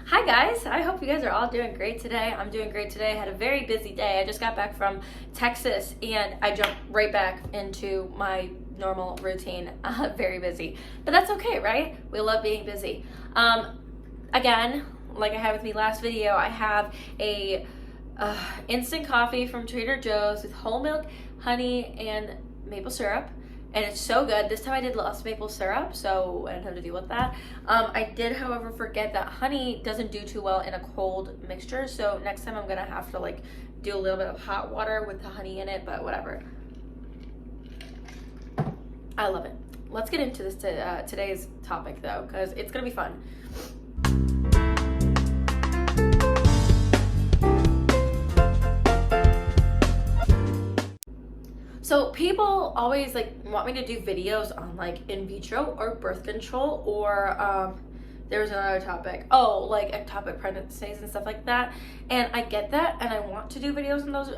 Hi guys, I hope you guys are all doing great today. I'm doing great today. I had a very busy day. I just got back from Texas and I jumped right back into my normal routine. Very busy, but that's okay, right? We love being busy. Again, like I had with me last video, I have a instant coffee from Trader Joe's with whole milk, honey, and maple syrup. And it's so good. This time I did less maple syrup, so I didn't have to deal with that. I did, however, forget that honey doesn't do too well in a cold mixture, so next time I'm gonna have to like do a little bit of hot water with the honey in it, but whatever. I love it. Let's get into this today's topic though, because it's gonna be fun. So people always like want me to do videos on like in vitro or birth control or there's another topic. Oh, like ectopic pregnancies and stuff like that. And I get that and I want to do videos on those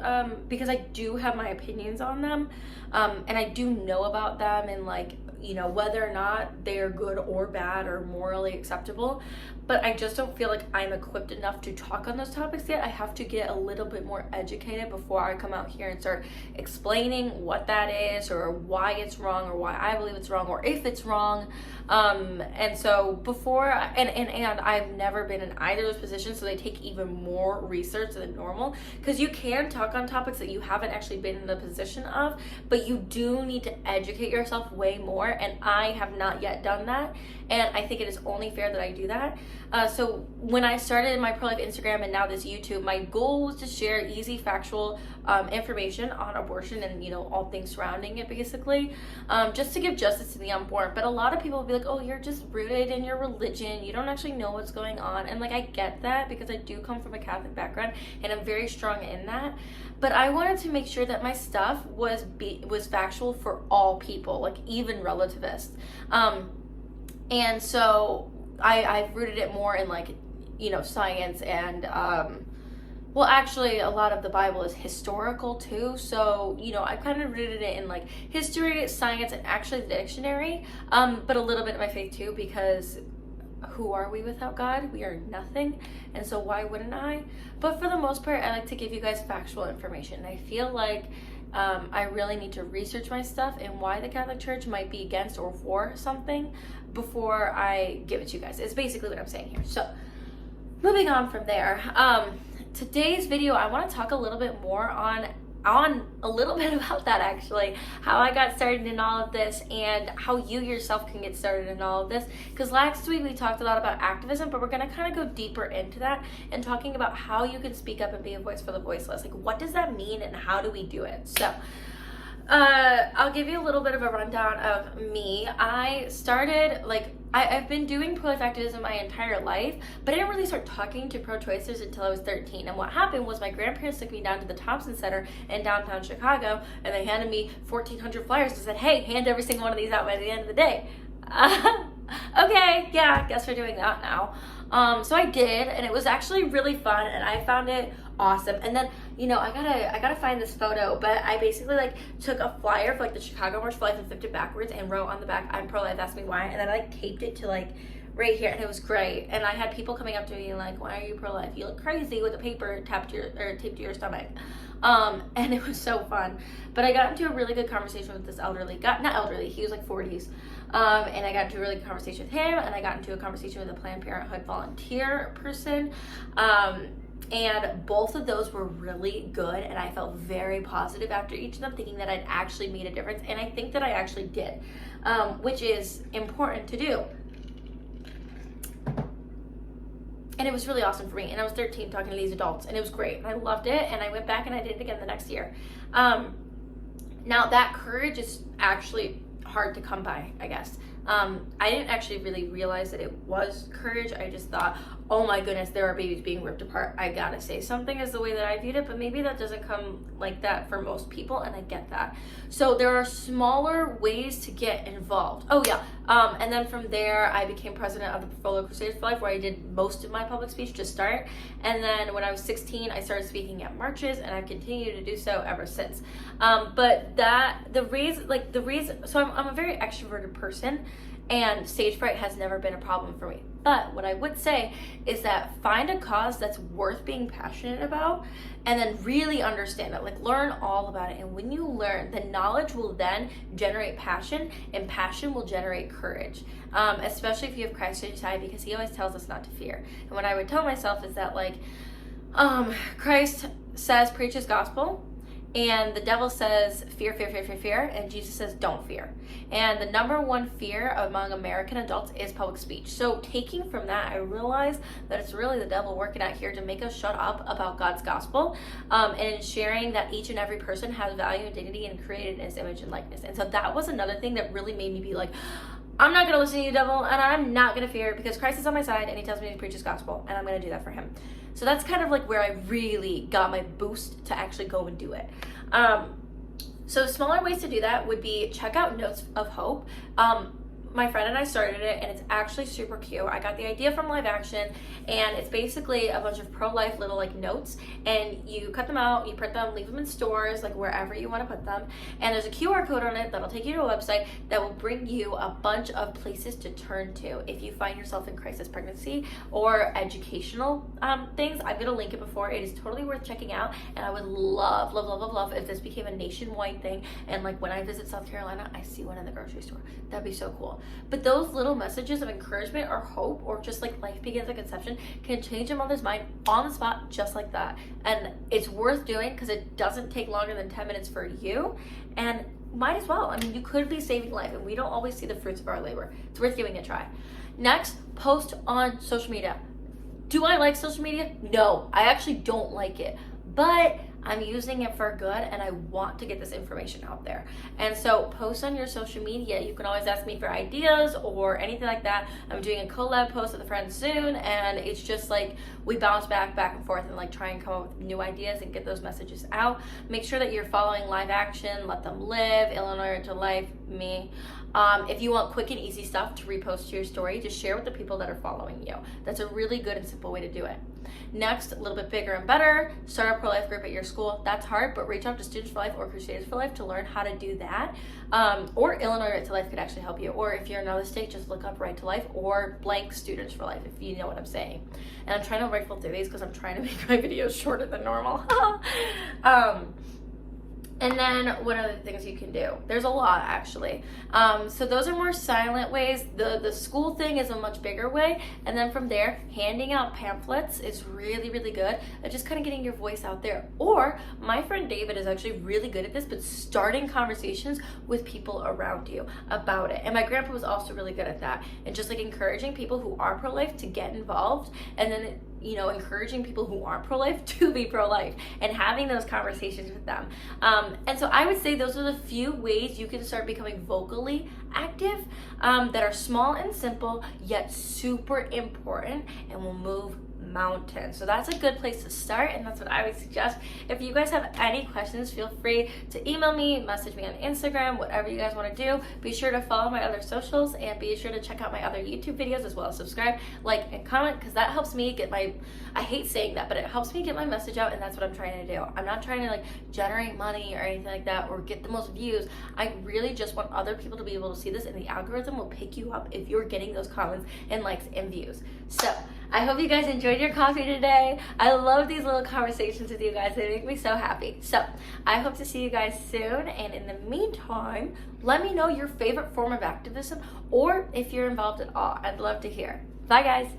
because I do have my opinions on them. And I do know about them and like, you know, whether or not they are good or bad or morally acceptable. But I just don't feel like I'm equipped enough to talk on those topics yet. I have to get a little bit more educated before I come out here and start explaining what that is or why it's wrong or why I believe it's wrong or if it's wrong. And so before, and I've never been in either of those positions, so they take even more research than normal, because you can talk on topics that you haven't actually been in the position of, but you do need to educate yourself way more, and I have not yet done that, and I think it is only fair that I do that. So when I started my pro-life Instagram and now this YouTube, my goal was to share easy factual information on abortion and, you know, all things surrounding it, basically, just to give justice to the unborn. But a lot of people will be like, oh, you're just rooted in your religion, you don't actually know what's going on. And like, I get that because I do come from a Catholic background and I'm very strong in that, but I wanted to make sure that my stuff was factual for all people, like even relativists. And so I've rooted it more in like, you know, science and well, actually a lot of the Bible is historical too, so, you know, I kind of rooted it in like history, science, and actually the dictionary, but a little bit of my faith too, because who are we without God? We are nothing, and so why wouldn't I? But for the most part, I like to give you guys factual information. I feel like I really need to research my stuff and why the Catholic Church might be against or for something before I give it to you guys. It's basically what I'm saying here. So moving on from there, today's video, I want to talk a little bit more on a little bit about that, actually, how I got started in all of this and how you yourself can get started in all of this, because last week we talked a lot about activism, but we're going to kind of go deeper into that and talking about how you can speak up and be a voice for the voiceless. Like, what does that mean and how do we do it? So I'll give you a little bit of a rundown of me. I started, like, I've been doing pro-life activism my entire life, but I didn't really start talking to pro-choicers until I was 13. And what happened was my grandparents took me down to the Thompson Center in downtown Chicago, and they handed me 1,400 flyers and said, hey, hand every single one of these out by the end of the day. Okay, yeah, I guess we're doing that now. So I did, and it was actually really fun, and I found it awesome. And then, you know, I gotta find this photo, but I basically like took a flyer for like the Chicago March for Life and flipped it backwards and wrote on the back, I'm pro-life, ask me why, and then I like taped it to like right here, and it was great. And I had people coming up to me and like, why are you pro-life? You look crazy, with a paper taped to your stomach. And it was so fun. But I got into a really good conversation with this elderly guy, not elderly, he was like 40s. And I got into a really good conversation with him, and I got into a conversation with a Planned Parenthood volunteer person. And both of those were really good, and I felt very positive after each of them, thinking that I'd actually made a difference, and I think that I actually did, which is important to do. And it was really awesome for me, and I was 13 talking to these adults, and it was great, and I loved it, and I went back and I did it again the next year. Now that courage is actually hard to come by, I guess. I didn't actually really realize that it was courage. I just thought, oh my goodness, there are babies being ripped apart, I gotta say something, is the way that I viewed it. But maybe that doesn't come like that for most people, and I get that. So there are smaller ways to get involved. Oh yeah, and then from there I became president of the Portfolio Crusaders for Life, where I did most of my public speech to start. And then when I was 16, I started speaking at marches, and I've continued to do so ever since. But the reason, so I'm a very extroverted person, and stage fright has never been a problem for me. But what I would say is that find a cause that's worth being passionate about and then really understand it. Like, learn all about it. And when you learn, the knowledge will then generate passion, and passion will generate courage. Especially if you have Christ on your side, because he always tells us not to fear. And what I would tell myself is that, like, Christ says preach his gospel, and the devil says fear, fear, fear, fear, fear, and Jesus says don't fear. And the number one fear among American adults is public speech. So taking from that, I realized that it's really the devil working out here to make us shut up about God's gospel, and sharing that each and every person has value and dignity and created in his image and likeness. And so that was another thing that really made me be like, I'm not going to listen to you, devil, and I'm not going to fear, because Christ is on my side and he tells me to preach his gospel, and I'm going to do that for him. So that's kind of like where I really got my boost to actually go and do it. So smaller ways to do that would be check out Notes of Hope. My friend and I started it, and it's actually super cute. I got the idea from Live Action, and it's basically a bunch of pro-life little like notes, and you cut them out, you print them, leave them in stores, like wherever you want to put them, and there's a QR code on it that'll take you to a website that will bring you a bunch of places to turn to if you find yourself in crisis pregnancy or educational things. I'm gonna link it before. It is totally worth checking out, and I would love, love, love, love, love if this became a nationwide thing, and like when I visit South Carolina, I see one in the grocery store. That'd be so cool. But those little messages of encouragement or hope, or just like life begins at conception, can change a mother's mind on the spot just like that. And it's worth doing because it doesn't take longer than 10 minutes for you, and might as well. I mean, you could be saving life, and we don't always see the fruits of our labor. It's worth giving it a try. Next, post on social media. Do I like social media? No, I actually don't like it, but I'm using it for good, and I want to get this information out there. And so post on your social media. You can always ask me for ideas or anything like that. I'm doing a collab post with a friend soon, and it's just like we bounce back and forth and like try and come up with new ideas and get those messages out. Make sure that you're following Live Action, Let Them Live, Illinois to Life, me. If you want quick and easy stuff to repost to your story, just share with the people that are following you. That's a really good and simple way to do it. Next, a little bit bigger and better, start a pro-life group at your school. That's hard, but reach out to Students for Life or Crusaders for Life to learn how to do that. Or Illinois Right to Life could actually help you. Or if you're in another state, just look up Right to Life or blank Students for Life, if you know what I'm saying. And I'm trying to rifle through these because I'm trying to make my videos shorter than normal. And then what other things you can do? There's a lot, actually. So those are more silent ways. The school thing is a much bigger way. And then from there, handing out pamphlets is really, really good at just kind of getting your voice out there. Or my friend David is actually really good at this, but starting conversations with people around you about it. And my grandpa was also really good at that. And just like encouraging people who are pro-life to get involved, and then encouraging people who aren't pro-life to be pro-life and having those conversations with them. And so I would say those are the few ways you can start becoming vocally active, that are small and simple, yet super important and will move mountains. So that's a good place to start, and that's what I would suggest. If you guys have any questions, feel free to email me, message me on Instagram, whatever you guys want to do. Be sure to follow my other socials, and be sure to check out my other YouTube videos as well as subscribe, like, and comment, because that helps me get my, I hate saying that, but it helps me get my message out, and that's what I'm trying to do. I'm not trying to like generate money or anything like that or get the most views. I really just want other people to be able to see this, and the algorithm will pick you up if you're getting those comments and likes and views. So I hope you guys enjoyed your coffee today. I love these little conversations with you guys. They make me so happy. So I hope to see you guys soon. And in the meantime, let me know your favorite form of activism, or if you're involved at all. I'd love to hear. Bye, guys.